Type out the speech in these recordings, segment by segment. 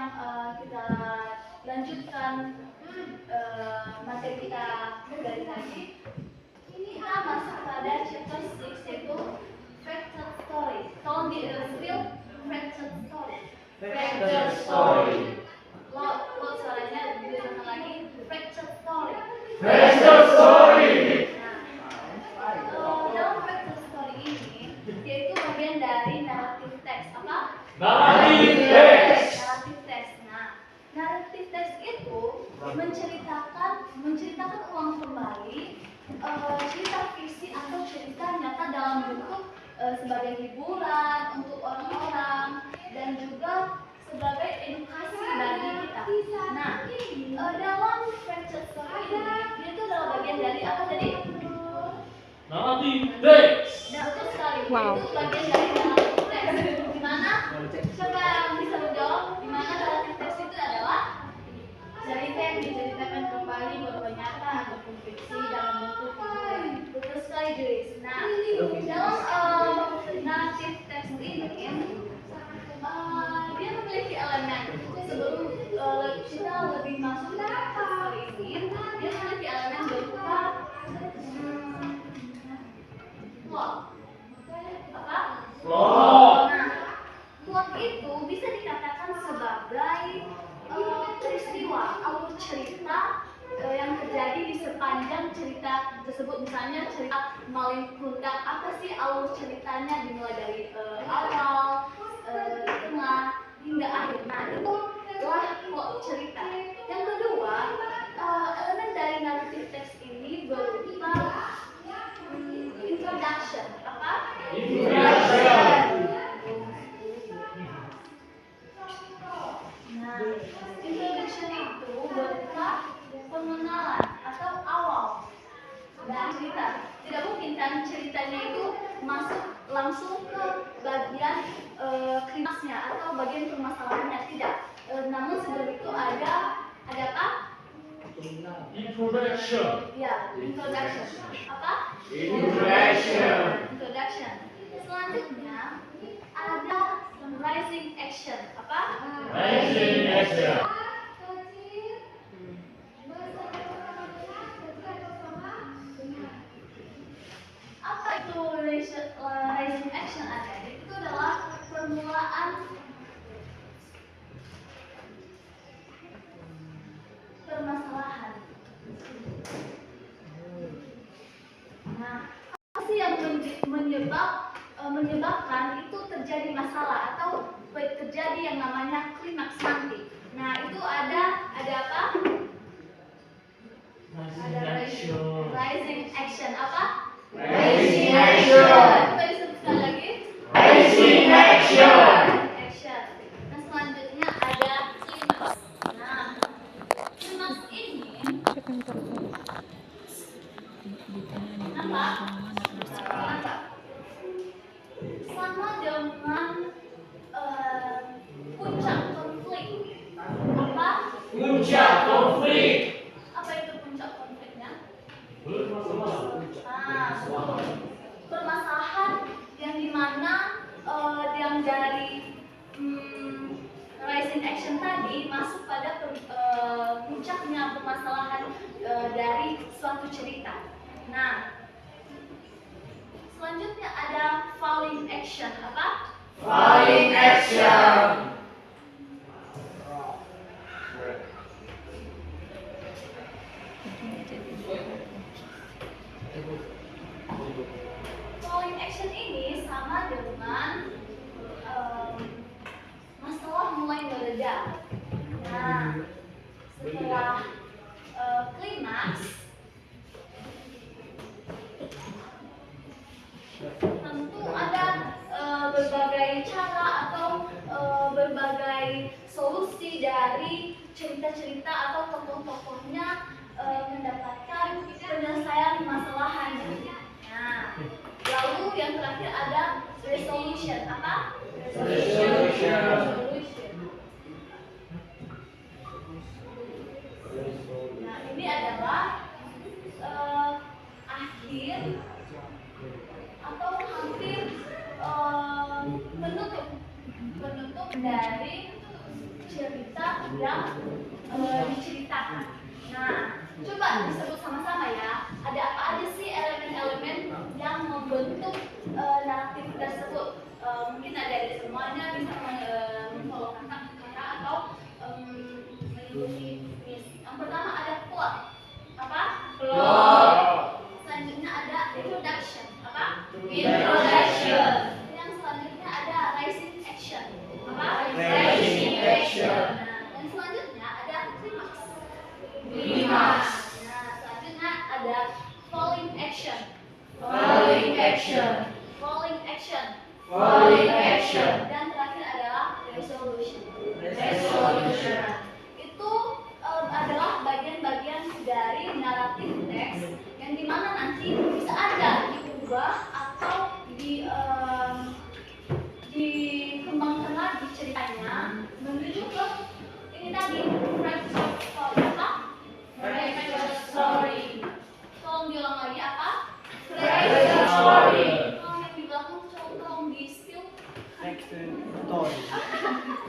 yang kita lanjutkan materi kita dari tadi, kita masuk pada chapter 6 yaitu fractal story. Tolong di-spill fractal story. Fractal story. Lo suaranya diulang lagi. Fractal story. Fractal story. Dalam fractal story ini, yaitu bagian dari narrative text. Apa? Narrative text. Narrative text. Nah, narrative text itu menceritakan ulang kembali cerita fiksi atau cerita nyata dalam bentuk sebagai hiburan untuk orang-orang dan juga sebagai edukasi bagi kita. Nah, dalam fractal story ini dia itu adalah bagian dari apa tadi? Narrative text. Nah, betul sekali. Itu bagian dari narrative text. Di mana? Coba yang bisa menjawab di mana narrative text itu adalah cerita yang diceritakan kembali berupa nyata ataupun fiksi dalam bentuk hiburan. Betul sekali, Joyce. Nah, dalam narrative text ini dia memiliki elemen. Sebelum kita lebih masuk ke story ini, dia memiliki elemen berupa plot. Apa? Plot. Nah, plot itu bisa dikatakan sebagai peristiwa, alur cerita yang terjadi di sepanjang cerita tersebut. Misalnya cerita Malin Kundang, apa sih alur ceritanya dimulai dari awal, tengah hingga akhir. Nah, itulah plot cerita. Yang kedua, elemen dari narrative text ini berupa introduction. Apa? Introduction. Nah, introduction itu berupa pengenalan atau awal dari cerita. Tidak mungkin kan ceritanya itu masuk langsung ke bagian klimaksnya atau bagian permasalahannya, tidak. Namun sebelum itu ada apa? Introduction. Ya, introduction. Apa? Introduction. Introduction. Selanjutnya ada rising action. Apa? Rising action. Apa itu rising action ada? Itu adalah permulaan permasalahan. Nah, apa sih yang menyebabkan itu terjadi masalah atau terjadi yang namanya klimaks nanti? Nah, itu ada apa? Rising action. Apa? Rising action. Coba disebutkan lagi. Rising action. Action. Nah, selanjutnya ada klimaks. Nah, klimaks ini apa? Sama dengan puncak konflik. Apa? Puncak konflik. Apa itu puncak konfliknya? Bermasalah. Permasalahan yang dimana yang dari rising action tadi masuk pada puncaknya permasalahan dari suatu cerita. Nah, selanjutnya ada falling action. Apa? Falling action. Falling action ini sama dengan masalah mulai mereda. Nah, setelah klimaks, tentu ada berbagai cara atau berbagai solusi dari cerita-cerita atau tokoh-tokohnya mendapatkan penyelesaian masalahannya. Nah, lalu yang terakhir ada resolution. Apa? Resolution. Nah, ini adalah akhir atau hampir penutup dari cerita yang diceritakan. Nah, coba disebut sama-sama ya. Ada apa aja sih elemen-elemen yang membentuk naratif tersebut? Mungkin ada dari semuanya, bisa memfollow kata-kata atau mengikuti miss. Yang pertama ada plot. Apa? Plot. Selanjutnya ada introduction. Apa? Introduction. Yang selanjutnya ada rising action. Apa? Rising action. Nah, yang selanjutnya ada climax. Climax. Nah, selanjutnya ada falling action. Falling action. Falling action. Falling action. Dan terakhir adalah resolution. Resolution. Itu adalah bagian-bagian dari naratif teks yang dimana nanti bisa aja diubah atau dikembangkan lagi ceritanya menuju ke ini tadi fracture story. Apa? Fracture story. Tolong diulang lagi apa? Fracture story. Kalau yang di belakang tolong di spill. Action story.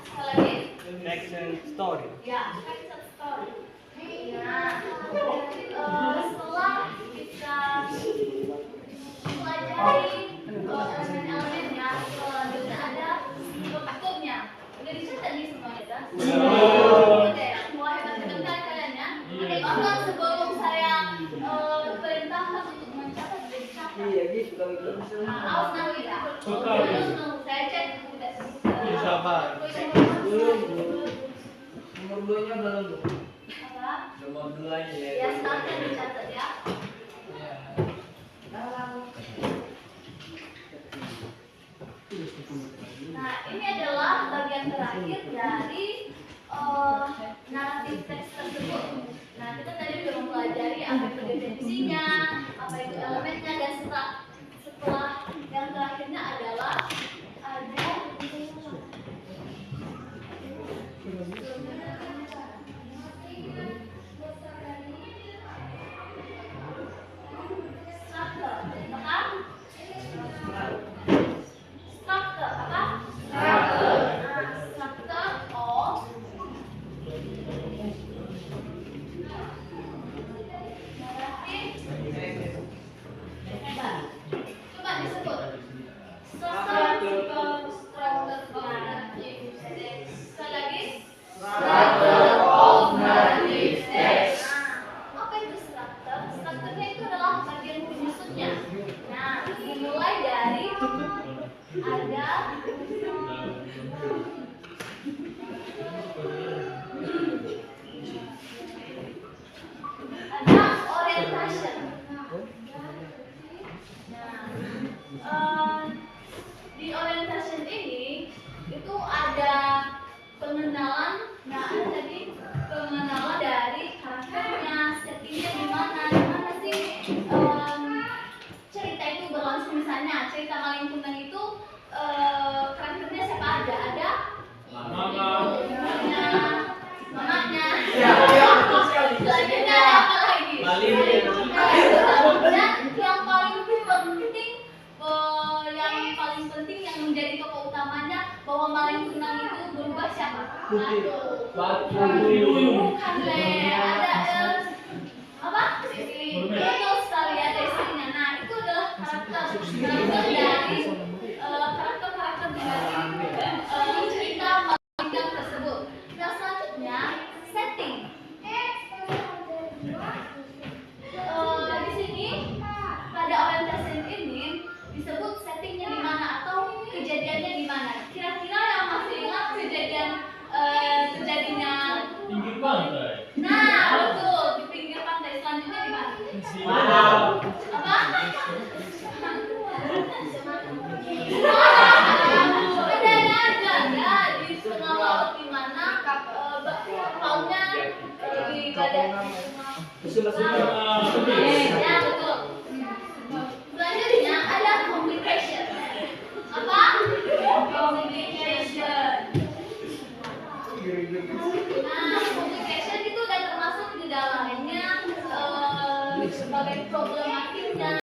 Sekali lagi. Action story. Ya, fracture story. Nah, setelah kita pelajari elemen-elemennya, selanjutnya ada strukturnya. Udah dicatat nih semuanya kan? Oke, semua hebat-hebat kan kalian ya? Oke, bahkan sebelum saya perintahkan untuk mencatat, sudah dicatat. Iya, gitu kalau itu. Nah, awas nanti ya. Terus nunggu saya cek udah. Sabar. Belum. Nomor 2-nya belum. Apa? Nomor 2-nya ya. Ya, silahkan dicatat ya. Nah, ini adalah bagian terakhir dari naratif teks tersebut. Nah, kita tadi sudah mempelajari apa itu definisinya, apa itu elemennya, dan setelah yang terakhirnya adalah ada orientation. Di orientation ini itu ada pengenalan. Nah, ada tadi pengenalan dari karakternya, settingnya gimana sih cerita itu berlangsung. Misalnya cerita Maling Kundang itu karakternya siapa aja? Ada ibunya, mamanya, selanjutnya ada apa lagi? Dan yang paling penting yang menjadi tokoh utamanya bahwa Maling Kundang itu berubah siapa? Batu. Bukan ada apa? Betul sekali, ada istrinya. Nah, itu adalah karakter dari karakter dari cerita Maling Kundang tersebut. Nah, selanjutnya setting. Di sini pada orientasi ini disebut settingnya di mana atau kejadiannya di mana. Kira-kira yang masih ingat kejadian terjadinya Pinggir pantai. Nah, betul, di pinggir pantai. Selanjutnya di mana? Apa? Bedanya aja ya, di tengah laut di mana lautnya di badan. Ya, betul. Selanjutnya ada communication. Apa? Communication. Nah, communication itu udah termasuk di dalamnya sebagai problematiknya